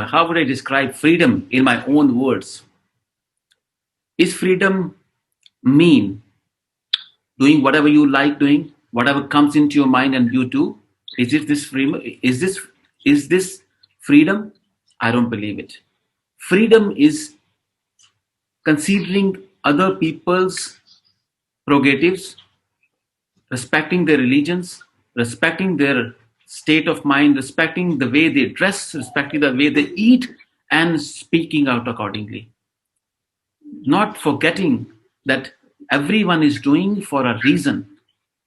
How would I describe freedom in my own words? Is freedom mean doing whatever you like doing, whatever comes into your mind and you do? Is it this freedom? Is this freedom? I don't believe it. Freedom is considering other people's prerogatives, respecting their religions, respecting their state of mind, respecting the way they dress, respecting the way they eat, and speaking out accordingly. Not forgetting that everyone is doing for a reason.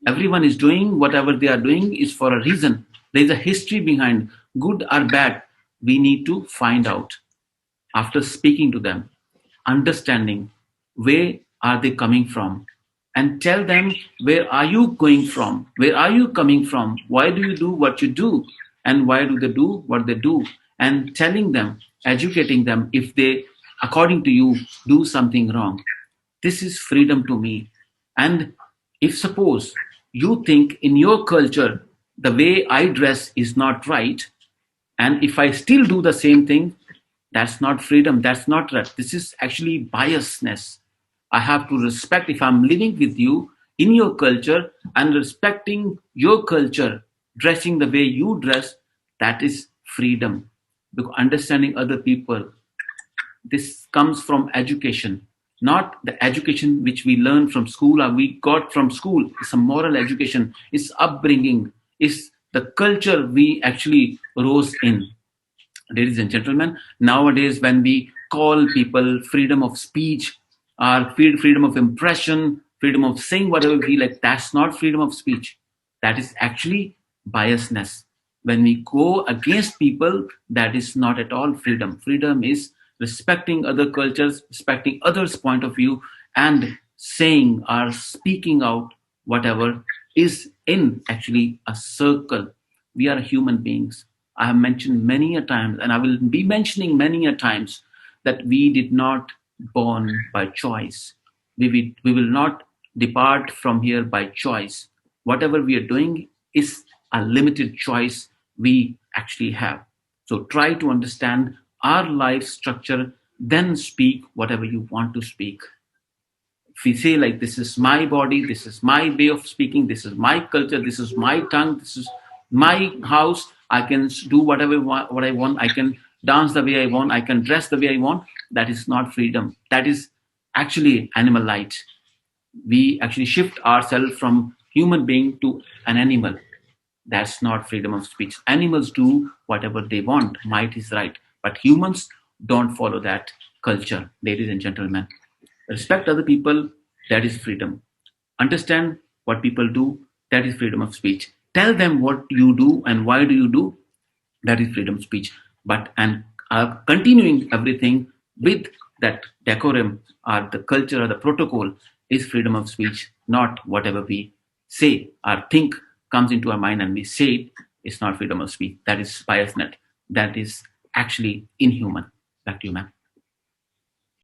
Everyone is doing whatever they are doing is for a reason. There is a history behind, good or bad. We need to find out after speaking to them, understanding where are they coming from, and tell them where are you going from, where are you coming from, why do you do what you do, and why do they do what they do, and telling them, educating them if they, according to you, do something wrong. This is freedom to me. And if suppose you think in your culture the way I dress is not right, and if I still do the same thing, that's not freedom, that's not right. This is actually biasness. I have to respect, if I'm living with you in your culture and respecting your culture, dressing the way you dress, that is freedom. Because understanding other people, this comes from education, not the education which we learn from school or we got from school. It's a moral education, it's upbringing, it's the culture we actually rose in. Ladies and gentlemen, nowadays when we call people freedom of speech or freedom of impression, freedom of saying whatever we like, that's not freedom of speech. That is actually biasness. When we go against people, that is not at all freedom. Freedom is respecting other cultures, respecting others' point of view, and saying or speaking out whatever is in actually a circle. We are human beings. I have mentioned many a times, and I will be mentioning many a times, that we did not born by choice. We will not depart from here by choice. Whatever we are doing is a limited choice we actually have. So try to understand our life structure, then speak whatever you want to speak. If we say like, this is my body, this is my way of speaking, this is my culture, this is my tongue, this is my house, I can do whatever what I want, I can dance the way I want, I can dress the way I want, that is not freedom, that is actually animal light. We actually shift ourselves from human being to an animal. That's not freedom of speech. Animals do whatever they want, might is right, but humans don't follow that culture. Ladies and gentlemen, respect other people, that is freedom. Understand what people do, that is freedom of speech. Tell them what you do and why do you do, that is freedom of speech. But and continuing everything with that decorum or the culture or the protocol is freedom of speech, not whatever we say or think comes into our mind and we say it. It's not freedom of speech. That is biasnet. That is actually inhuman. Back to you, ma'am.